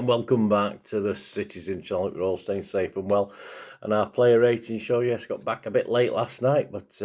And welcome back to the Citizen channel. We're all staying safe and well. And our player rating show, yes, got back a bit late last night, but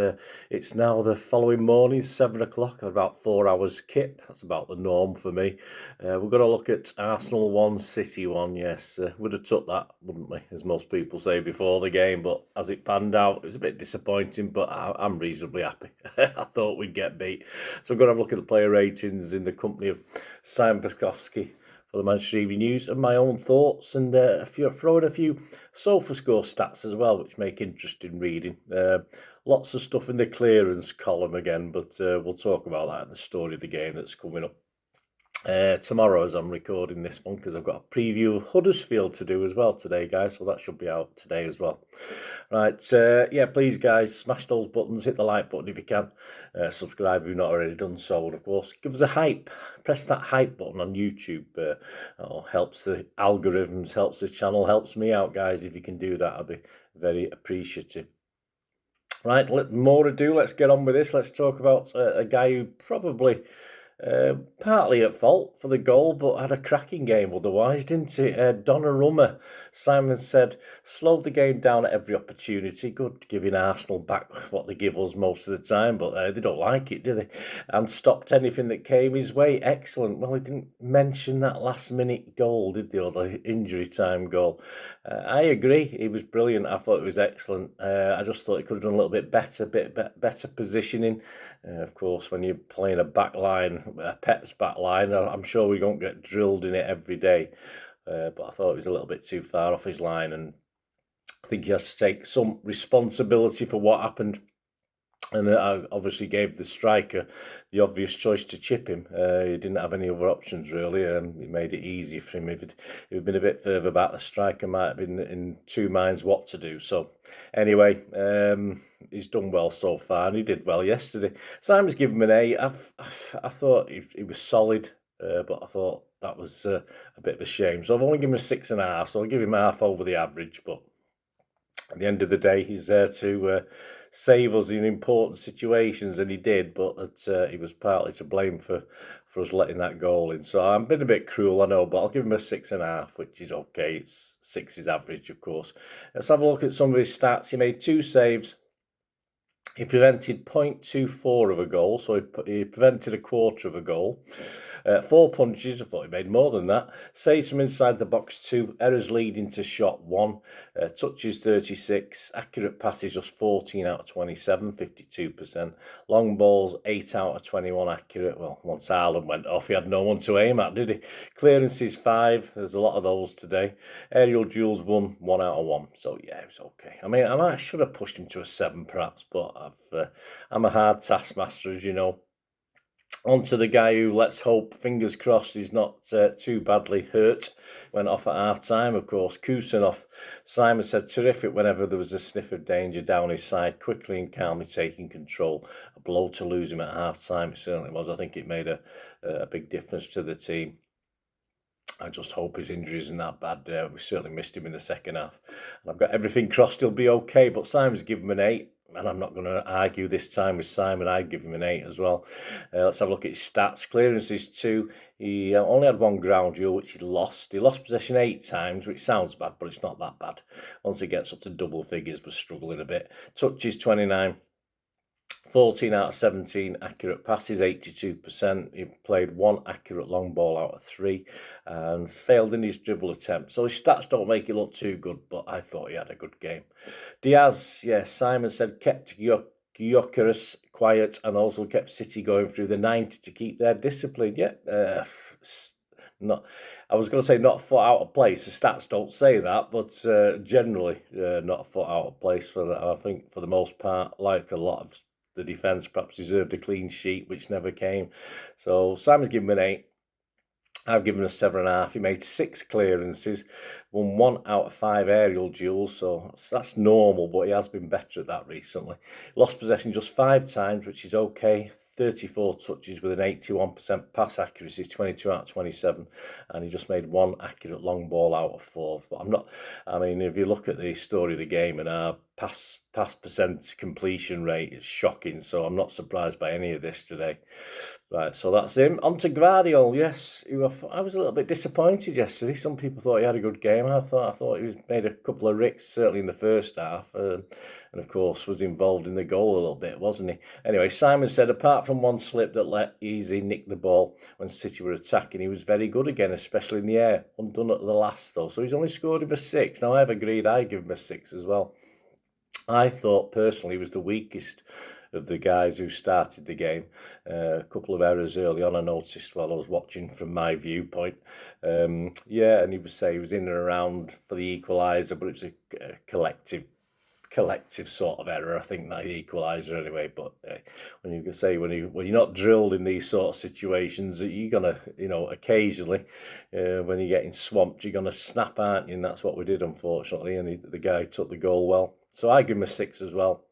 it's now the following morning, 7 o'clock, about 4 hours kip. That's about the norm for me. We're going to look at Arsenal 1, City 1, yes. Would have took that, wouldn't we, as most people say before the game, but as it panned out, it was a bit disappointing, but I'm reasonably happy. I thought we'd get beat. So I'm going to have a look at the player ratings in the company of Simon Bajkowski for the Manchester Evening News and my own thoughts, and throw in a few SofaScore stats as well, which make interesting reading. Lots of stuff in the clearance column again, but we'll talk about that in the story of the game that's coming up tomorrow as I'm recording this one, because I've got a preview of Huddersfield to do as well today, guys, so that should be out today as well. Right, yeah, please guys, smash those buttons, hit the like button if you can, subscribe if you've not already done so, and of course give us a hype, press that hype button on YouTube. Helps the algorithms, helps the channel, helps me out, guys. If you can do that, I'll be very appreciative. Right, more ado, let's get on with this. Let's talk about a guy who probably partly at fault for the goal, but had a cracking game otherwise, didn't he? Donnarumma, Simon said, slowed the game down at every opportunity. Good, giving Arsenal back what they give us most of the time, but they don't like it, do they? And stopped anything that came his way. Excellent. Well, he didn't mention that last-minute goal, did they, or the injury time goal? I agree. He was brilliant. I thought it was excellent. I just thought he could have done a little bit better, better positioning. Of course, when you're playing a back line, Pep's back line, I'm sure we don't get drilled in it every day. But I thought it was a little bit too far off his line, and I think he has to take some responsibility for what happened. And I obviously gave the striker the obvious choice to chip him. He didn't have any other options, really. He made it easy for him. If it had been a bit further back, the striker might have been in two minds what to do. So, anyway, he's done well so far, and he did well yesterday. Simon's given him an A. I thought he was solid, but I thought that was a bit of a shame. So I've only given him a 6.5, so I'll give him half over the average, but at the end of the day, he's there to save us in important situations, and he did, but he was partly to blame for us letting that goal in. So I'm being a bit cruel, I know, but I'll give him a 6.5, which is okay. It's 6 is average, of course. Let's have a look at some of his stats. He made 2 saves. He prevented 0.24 of a goal, so he prevented a quarter of a goal. 4 punches, I thought he made more than that. Saves from inside the box 2, errors leading to shot 1, touches 36, accurate passes just 14 out of 27, 52%. Long balls 8 out of 21 accurate. Well, once Haaland went off, he had no one to aim at, did he? Clearances 5, there's a lot of those today. Aerial duels 1 out of 1. So yeah, it was okay. I mean, I should have pushed him to a 7 perhaps, but I'm a hard taskmaster, as you know. On to the guy who, let's hope, fingers crossed, he's not too badly hurt. Went off at half-time, of course. Kusanov, Simon said, terrific whenever there was a sniff of danger down his side, quickly and calmly taking control. A blow to lose him at half-time, it certainly was. I think it made a big difference to the team. I just hope his injury isn't that bad. We certainly missed him in the second half. And I've got everything crossed, he'll be okay, but Simon's given him an 8. And I'm not going to argue this time with Simon. I'd give him an 8 as well. Let's have a look at his stats. Clearances 2. He only had 1 ground duel, which he lost. He lost possession 8 times, which sounds bad, but it's not that bad. Once he gets up to double figures, we're struggling a bit. Touches 29. 14 out of 17 accurate passes, 82%. He played 1 accurate long ball out of 3 and failed in his dribble attempt. So his stats don't make it look too good, but I thought he had a good game. Diaz, yes, Simon said, kept Gyökeres quiet and also kept City going through the 90 to keep their discipline. Yeah, I was going to say not a foot out of place. The stats don't say that, but generally not a foot out of place for that. I think for the most part, like a lot of the defence, perhaps deserved a clean sheet, which never came. So Simon's given him an 8. I've given him a 7.5. He made 6 clearances, won 1 out of 5 aerial duels, so that's normal, but he has been better at that recently. Lost possession just 5 times, which is okay. 34 touches with an 81% pass accuracy, 22 out of 27, and he just made 1 accurate long ball out of 4. But if you look at the story of the game and our pass percent completion rate is shocking, so I'm not surprised by any of this today. Right, so that's him. On to Guardiola, yes. I was a little bit disappointed yesterday. Some people thought he had a good game. I thought he was made a couple of ricks, certainly in the first half, and of course was involved in the goal a little bit, wasn't he? Anyway, Simon said apart from one slip that let Easy nick the ball when City were attacking, he was very good again, especially in the air. Undone at the last though, so he's only scored him a 6. Now I've agreed I give him a 6 as well. I thought personally he was the weakest of the guys who started the game. A couple of errors early on I noticed while I was watching from my viewpoint. Yeah, and he was in and around for the equaliser, but it was a collective sort of error, I think, that equaliser anyway. But when you're not drilled in these sort of situations, you're gonna, occasionally when you're getting swamped, you're gonna snap, aren't you? And that's what we did, unfortunately. And the guy took the goal well, so I give him a 6 as well.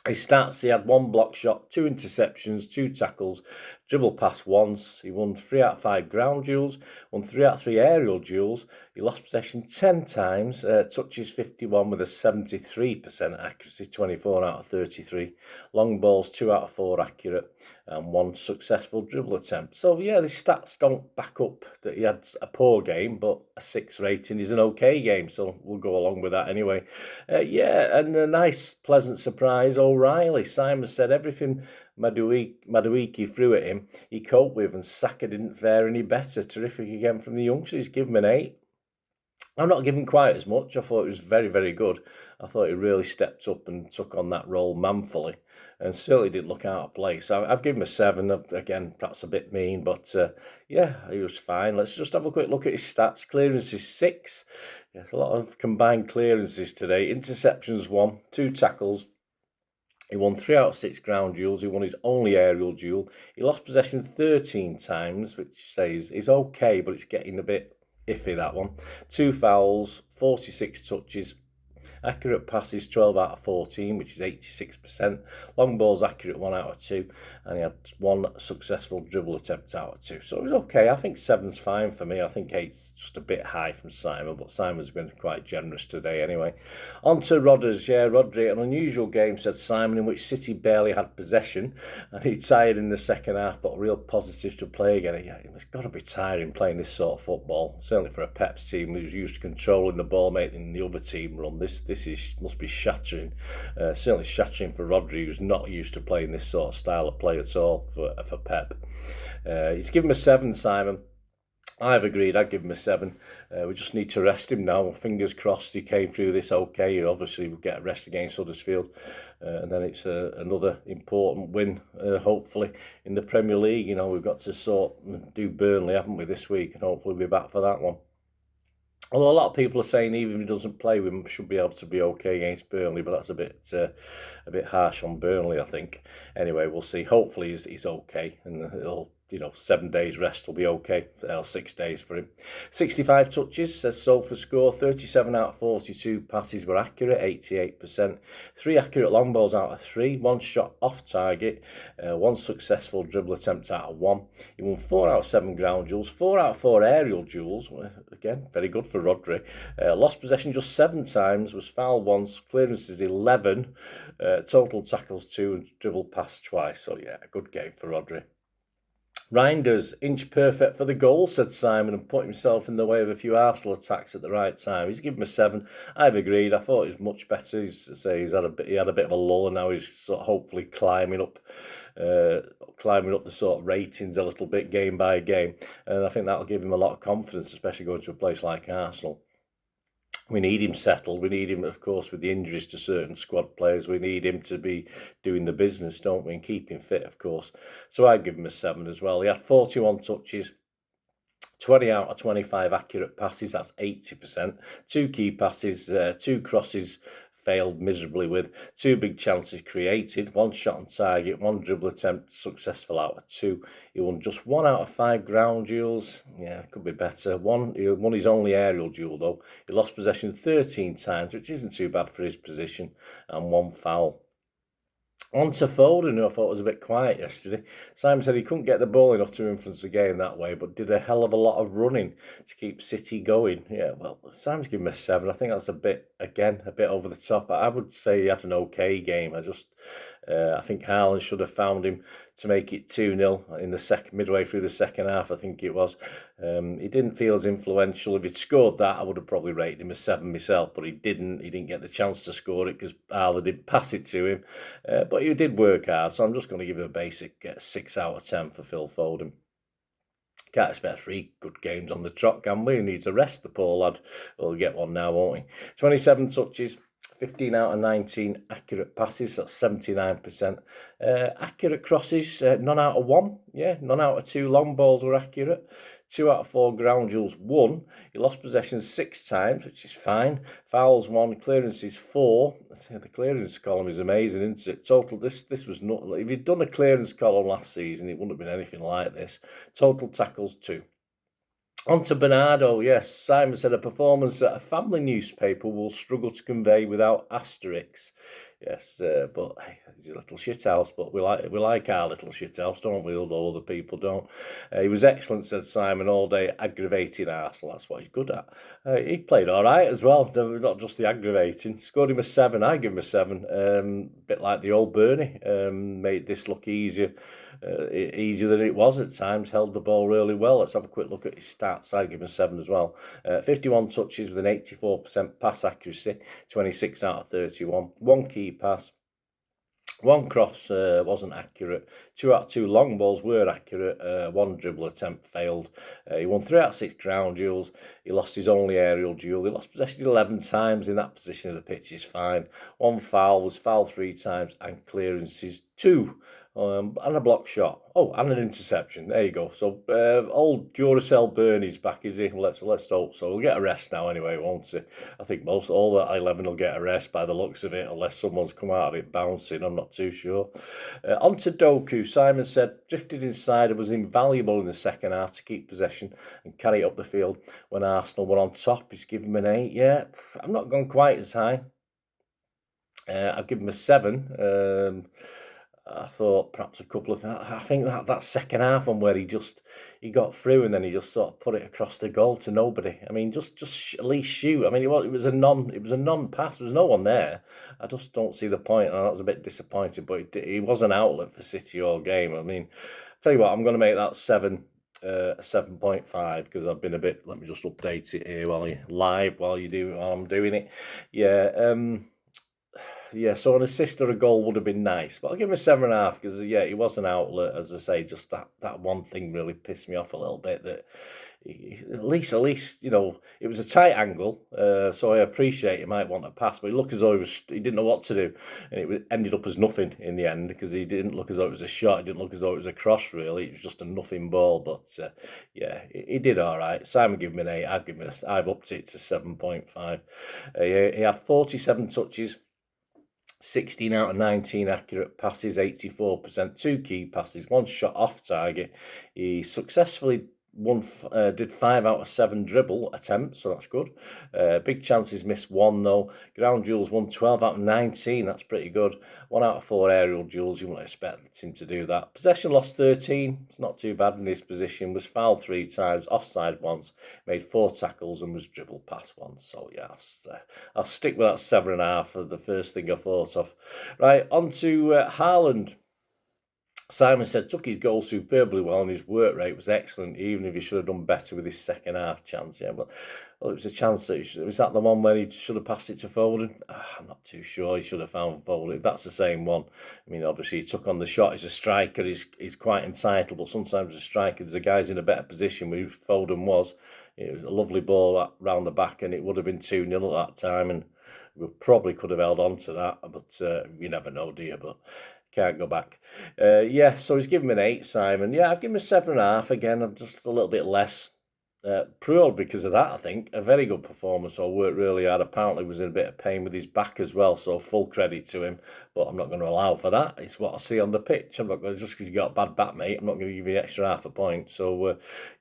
His stats: he had 1 block shot, 2 interceptions, 2 tackles, dribble pass once. He won 3 out of 5 ground duels, won 3 out of 3 aerial duels. He lost possession 10 times, touches 51 with a 73% accuracy, 24 out of 33. Long balls 2 out of 4 accurate, and 1 successful dribble attempt. So yeah, the stats don't back up that he had a poor game, but a 6 rating is an okay game, so we'll go along with that anyway. Yeah, and a nice, pleasant surprise, O'Reilly. Simon said everything Madueke threw at him, he coped with, and Saka didn't fare any better. Terrific again from the youngsters. Give him an 8. I'm not giving quite as much. I thought it was very, very good. I thought he really stepped up and took on that role manfully, and certainly didn't look out of place. I've given him a 7. Again, perhaps a bit mean, but yeah, he was fine. Let's just have a quick look at his stats. Clearances 6. Yes, a lot of combined clearances today. Interceptions 1, 2 tackles. He won 3 out of 6 ground duels. He won his only aerial duel. He lost possession 13 times, which says it's okay, but it's getting a bit iffy, that one. 2 fouls, 46 touches. Accurate passes 12 out of 14, which is 86%. Long balls accurate 1 out of 2, and he had 1 successful dribble attempt out of 2. So it was okay. I think 7's fine for me. I think 8's just a bit high from Simon, but Simon's been quite generous today anyway. On to Rodders. Yeah, Rodri, an unusual game, said Simon, in which City barely had possession, and he tired in the second half, but real positive to play again. Yeah, it's got to be tiring playing this sort of football, certainly for a Pep's team who's used to controlling the ball, making the other team run. This must be shattering, certainly shattering for Rodri, who's not used to playing this sort of style of play at all for Pep. He's given him a 7, Simon. I've agreed, I'd give him a 7. We just need to rest him now. Fingers crossed he came through this okay. He obviously will get a rest against Huddersfield. And then it's another important win, hopefully, in the Premier League. You know, we've got to do Burnley, haven't we, this week? And hopefully we'll be back for that one. Although a lot of people are saying even if he doesn't play, we should be able to be okay against Burnley, but that's a bit harsh on Burnley, I think. Anyway, we'll see. Hopefully he's okay, and it'll 7 days rest will be okay, 6 days for him. 65 touches, says SofaScore. 37 out of 42 passes were accurate, 88%. 3 accurate long balls out of 3. 1 shot off target. 1 successful dribble attempt out of 1. He won 4 out of 7 ground duels. 4 out of 4 aerial duels. Again, very good for Rodri. Lost possession just 7 times. Was fouled once. Clearances 11. Total tackles 2 and dribble pass twice. So yeah, a good game for Rodri. Reinders, inch perfect for the goal, said Simon, and put himself in the way of a few Arsenal attacks at the right time. He's given him a 7. I've agreed. I thought he was much better. He had a bit of a lull, and now he's sort of hopefully climbing up the sort of ratings a little bit game by game, and I think that'll give him a lot of confidence, especially going to a place like Arsenal. We need him settled. We need him, of course, with the injuries to certain squad players. We need him to be doing the business, don't we, and keep him fit, of course. So I'd give him a 7 as well. He had 41 touches, 20 out of 25 accurate passes, that's 80%. 2 key passes, 2 crosses failed miserably with, 2 big chances created, 1 shot on target, 1 dribble attempt successful out of 2. He won just 1 out of 5 ground duels. Yeah, could be better. He won his only aerial duel though. He lost possession 13 times, which isn't too bad for his position, and 1 foul. On to Foden, who I thought was a bit quiet yesterday. Simon said he couldn't get the ball enough to influence the game that way, but did a hell of a lot of running to keep City going. Yeah, well, Simon's given him a 7. I think that's a bit, again, a bit over the top. I would say he had an okay game. I think Haaland should have found him to make it 2-0 in the midway through the second half, I think it was. He didn't feel as influential. If he'd scored that, I would have probably rated him a 7 myself, but he didn't. He didn't get the chance to score it because Haaland didn't pass it to him. But he did work hard, so I'm just going to give him a basic 6 out of 10 for Phil Foden. Can't expect 3 good games on the trot, can we? He needs a rest, the poor lad. We'll get one now, won't we? 27 touches, 15 out of 19 accurate passes, that's 79%. Accurate crosses, none out of 1. Yeah, none out of 2 long balls were accurate. 2 out of 4 ground duels, 1. He lost possession 6 times, which is fine. Fouls 1, clearances 4. The clearance column is amazing, isn't it? Total, this was not. If he'd done a clearance column last season, it wouldn't have been anything like this. Total tackles 2. On to Bernardo, yes. Simon said a performance that a family newspaper will struggle to convey without asterisks. Yes, but hey, he's a little shithouse, but we like our little shithouse, don't we? Although other people don't. He was excellent, said Simon, all day aggravating Arsenal. That's what he's good at. He played all right as well, not just the aggravating. Scored him a 7. I give him a 7. Bit like the old Bernie. Made this look easier than it was at times. Held the ball really well. Let's have a quick look at his stats. I give him a 7 as well. 51 touches with an 84% pass accuracy, 26 out of 31. 1 key pass. 1 cross wasn't accurate. 2 out of 2 long balls were accurate. 1 dribble attempt failed. He won 3 out of 6 ground duels. He lost his only aerial duel. He lost possession 11 times in that position of the pitch is fine. 1 foul, was fouled 3 times, and clearances 2. And a block shot. Oh, and an interception. There you go. So old Duracell Bernie's back, is he? Let's hope so. We'll get a rest now anyway, won't he? I think all that 11 will get a rest by the looks of it, unless someone's come out of it bouncing. I'm not too sure. On to Doku. Simon said drifted inside and was invaluable in the second half to keep possession and carry it up the field when Arsenal were on top. He's given him an 8. Yeah, I'm not gone quite as high. I've given him a 7. I thought perhaps a couple of. I think that second half one where he got through and then he just sort of put it across the goal to nobody. I mean, just at least shoot. I mean, it was a non-pass. There was no one there. I just don't see the point, and I was a bit disappointed. But it was an outlet for City all game. I mean, tell you what, I'm going to make that 7. A 7.5 because I've been a bit. Let me just update it here while I'm doing it. Yeah. Yeah, so an assist or a goal would have been nice, but I'll give him a 7.5 because he was an outlet, as I say. Just that one thing really pissed me off a little bit. That at least it was a tight angle, so I appreciate he might want to pass, but he looked as though he didn't know what to do, and it ended up as nothing in the end because he didn't look as though it was a shot. It didn't look as though it was a cross. Really, it was just a nothing ball. But he did all right. Simon gave him an 8. I've upped it to 7.5. He had 47 touches. 16 out of 19 accurate passes, 84%, 2 key passes, 1 shot off target. He successfully did 5 out of 7 dribble attempts, so that's good. Big chances missed 1 though. Ground duels won 12 out of 19, that's pretty good. 1 out of 4 aerial duels, you wouldn't expect him to do that. Possession lost 13, it's not too bad in this position. Was fouled 3 times, offside once, made 4 tackles and was dribbled past once. So yeah, I'll stick with that 7.5 for the first thing I thought of. Right, on to Haaland. Simon said took his goal superbly well and his work rate was excellent, even if he should have done better with his second half chance. Yeah, but it was a chance was that the one where he should have passed it to Foden? I'm not too sure. He should have found Foden. If that's the same one, I mean, obviously he took on the shot as a striker. He's quite entitled, but sometimes as a striker, there's a guy's in a better position where Foden was. It was a lovely ball round the back, and it would have been 2-0 at that time, and we probably could have held on to that, but you never know, do you? But can't go back. So he's given me an 8, Simon. Yeah, I've given him a 7.5 again. I'm just a little bit less. Probably because of that, I think. A very good performance. I worked really hard. Apparently was in a bit of pain with his back as well, so full credit to him. But I'm not going to allow for that. It's what I see on the pitch. I'm not going to, just because you got a bad back, mate, I'm not going to give you the extra half a point. So,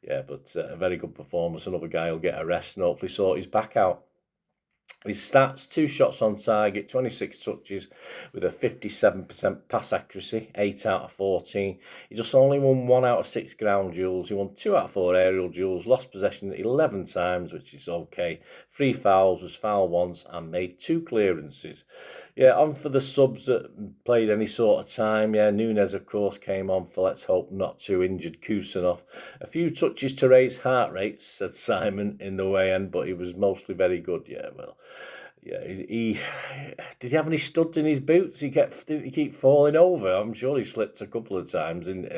but a very good performance. Another guy will get a rest and hopefully sort his back out. His stats: 2 shots on target, 26 touches with a 57% pass accuracy, 8 out of 14. He just only won 1 out of 6 ground duels. He won 2 out of 4 aerial duels, lost possession 11 times, which is okay. 3 fouls, was fouled once, and made 2 clearances. Yeah, on for the subs that played any sort of time. Yeah, Nunes, of course, came on for, let's hope, not too injured Kusanov. A few touches to raise heart rates, said Simon in the way end, but he was mostly very good. Yeah, well, yeah, he did he have any studs in his boots? Did he keep falling over? I'm sure he slipped a couple of times in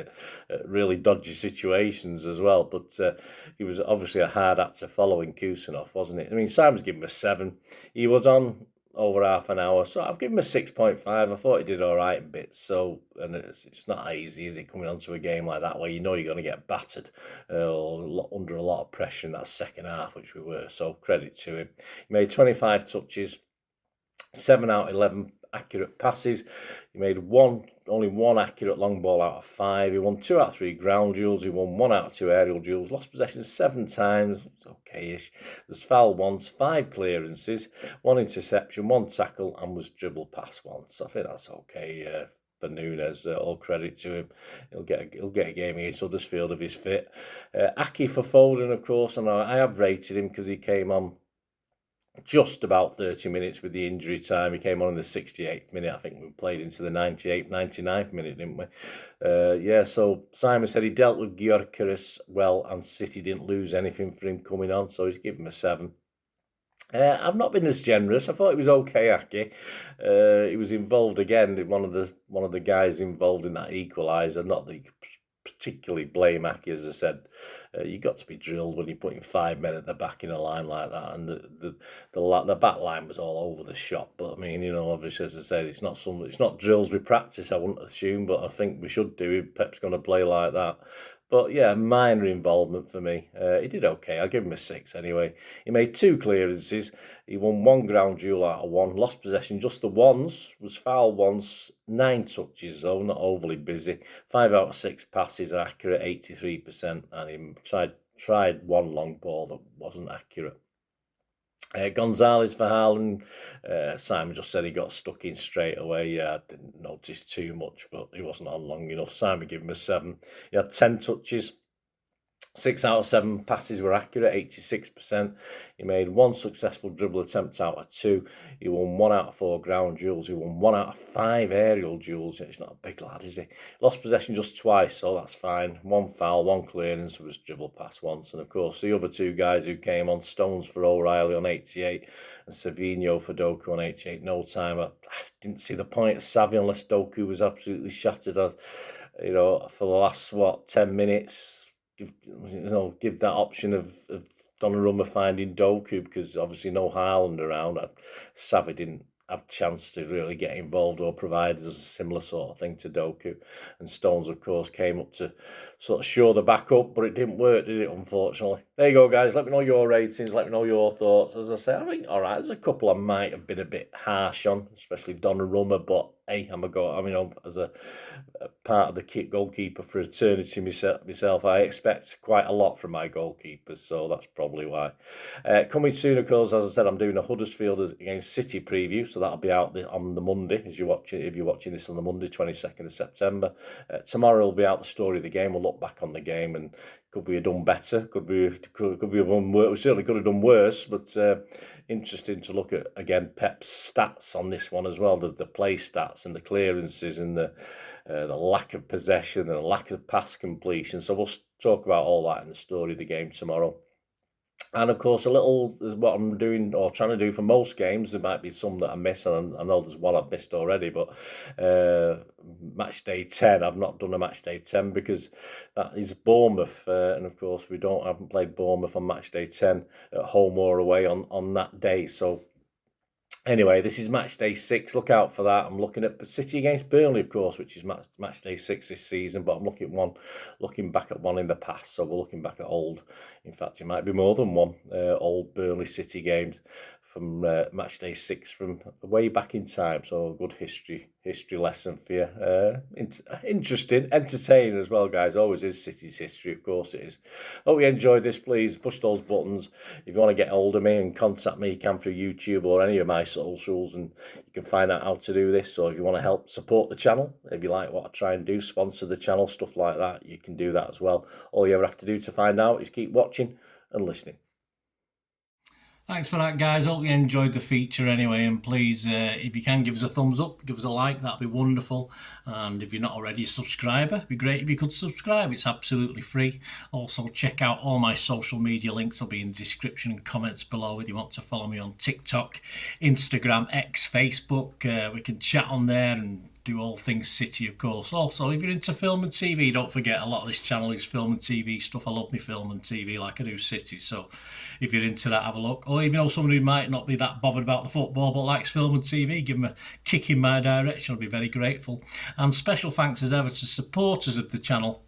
really dodgy situations as well. But he was obviously a hard act to follow in Kusanov, wasn't it? I mean, Simon's given him a 7. He was on over half an hour, so I've given him a 6.5. I thought he did all right in bits. So, and it's not easy, is it, coming onto a game like that where you know you're going to get battered under a lot of pressure in that second half, which we were. So credit to him. He made 25 touches, 7 out of 11 accurate passes. He made only one accurate long ball out of 5. He won 2 out of 3 ground duels. He won 1 out of 2 aerial duels. Lost possession 7 times. It's okay-ish. Was fouled once, 5 clearances, 1 interception, 1 tackle, and was dribbled past once. I think that's okay. For Nunes, all credit to him. He'll get a game against Huddersfield if he's fit. Aki for Foden, of course, and I have rated him because he came on just about 30 minutes with the injury time. He came on in the 68th minute. I think we played into the 98th, 99th minute, didn't we? Yeah, so Simon said he dealt with Gyökeres well, and City didn't lose anything for him coming on, so he's given him a 7. I've not been as generous. I thought it was okay, Aki. He was involved again. One of the guys involved in that equaliser. Not that you could particularly blame Aki, as I said. You got to be drilled when you're putting 5 men at the back in a line like that, and the back line was all over the shop. But I mean, obviously, as I said, it's not drills we practice. I wouldn't assume, but I think we should do if Pep's going to play like that. But yeah, minor involvement for me. He did okay. I'll give him a 6 anyway. He made 2 clearances. He won 1 ground duel out of 1. Lost possession just the once. Was fouled once. 9 touches though, not overly busy. 5 out of 6 passes are accurate, 83%. And he tried 1 long ball that wasn't accurate. Gonzalez for Haaland. Simon just said he got stuck in straight away. Yeah, I didn't notice too much, but he wasn't on long enough. Simon gave him a 7. He had 10 touches. 6 out of 7 passes were accurate, 86%. He made 1 successful dribble attempt out of 2. He won 1 out of 4 ground duels. He won 1 out of 5 aerial duels. It's not a big lad, is he? Lost possession just twice, so that's fine. 1 foul, 1 clearance, was dribbled past once. And of course, the other 2 guys who came on, Stones for O'Reilly on 88 and Savinho for Doku on 88. No time. I didn't see the point of Savi unless Doku was absolutely shattered. For the last, 10 minutes, give that option of Donnarumma finding Doku, because obviously no Haaland around. Savvy didn't have a chance to really get involved or provide us a similar sort of thing to Doku. And Stones, of course, came up to sort of show the back up, but it didn't work, did it, unfortunately? There you go, guys. Let me know your ratings. Let me know your thoughts. As I say, I think, all right, there's a couple I might have been a bit harsh on, especially Donnarumma, but hey, as a part of the goalkeeper for eternity myself, I expect quite a lot from my goalkeepers, so that's probably why. Coming soon, of course, as I said, I'm doing a Huddersfield against City preview, so that'll be out on the Monday, if you're watching this on the Monday, 22nd of September. Tomorrow will be out the story of the game. We'll look back on the game, and could we have done better? Could we have done worse? We certainly could have done worse, but interesting to look at, again, Pep's stats on this one as well, the play stats and the clearances and the lack of possession and the lack of pass completion. So we'll talk about all that in the story of the game tomorrow. And of course, a little is what I'm doing or trying to do for most games. There might be some that I miss, and I know there's one I've missed already, but match day 10, I've not done a match day 10 because that is Bournemouth. And of course, haven't played Bournemouth on match day 10 at home or away on that day. So anyway, this is match day 6. Look out for that. I'm looking at City against Burnley, of course, which is match day 6 this season. But I'm looking back at one in the past. So we're looking back at old. In fact, it might be more than one old Burnley City games from match day 6 from way back in time. So a good history lesson for you. Interesting, entertaining as well, guys. Always is City's history, of course it is. Hope you enjoyed this. Please push those buttons. If you want to get hold of me and contact me, you can through YouTube or any of my socials, and you can find out how to do this. So if you want to help support the channel, if you like what I try and do, sponsor the channel, stuff like that, you can do that as well. All you ever have to do to find out is keep watching and listening. Thanks for that, guys. Hope you enjoyed the feature anyway, and please, if you can, give us a thumbs up, give us a like, that'd be wonderful. And if you're not already a subscriber, it'd be great if you could subscribe. It's absolutely free. Also, check out all my social media links. Will be in the description and comments below if you want to follow me on TikTok, Instagram, X, Facebook. We can chat on there and do all things City, of course. Also, if you're into film and TV, don't forget a lot of this channel is film and TV stuff. I love me film and TV like I do City. So if you're into that, have a look. Or even though someone who might not be that bothered about the football but likes film and TV, give them a kick in my direction. I'll be very grateful. And special thanks as ever to supporters of the channel.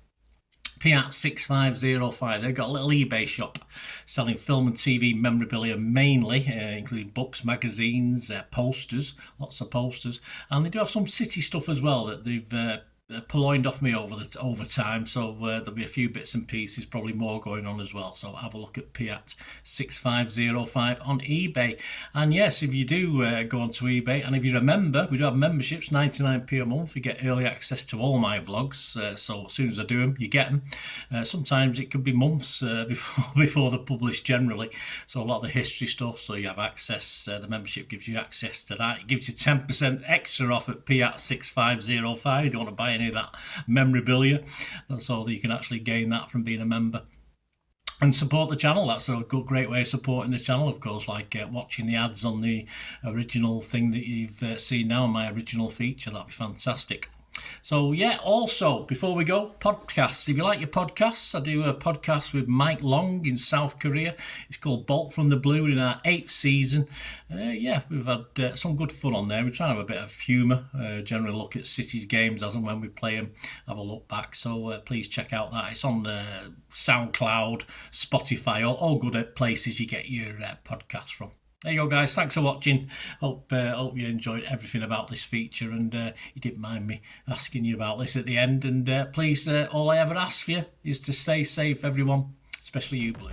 M.E.N. They've got a little eBay shop selling film and TV memorabilia mainly, including books, magazines, posters, lots of posters, and they do have some City stuff as well that they've purloined off me over time, so there'll be a few bits and pieces, probably more going on as well. So have a look at M.E.N. on eBay. And yes, if you do go onto eBay, and if you're a member, we do have memberships, 99p a month. You get early access to all my vlogs, so as soon as I do them, you get them. Sometimes it could be months before they're published generally, so a lot of the history stuff, so you have access. The membership gives you access to that. It gives you 10% extra off at M.E.N. if you want to buy any of that memorabilia. That's all that you can actually gain that from being a member and support the channel. That's a great way of supporting the channel, of course, like watching the ads on the original thing that you've seen now, my original feature. That'd be fantastic. So yeah, also before we go, podcasts. If you like your podcasts, I do a podcast with Mike Long in South Korea. It's called Bolt from the Blue, in our 8th season. Yeah, we've had some good fun on there. We're trying to have a bit of humour, generally look at City's games as and when we play them, have a look back. So please check out that. It's on Soundcloud, Spotify, all good places you get your podcasts from. There you go, guys. Thanks for watching. Hope you enjoyed everything about this feature, and you didn't mind me asking you about this at the end. And please, all I ever ask for you is to stay safe, everyone, especially you Blues.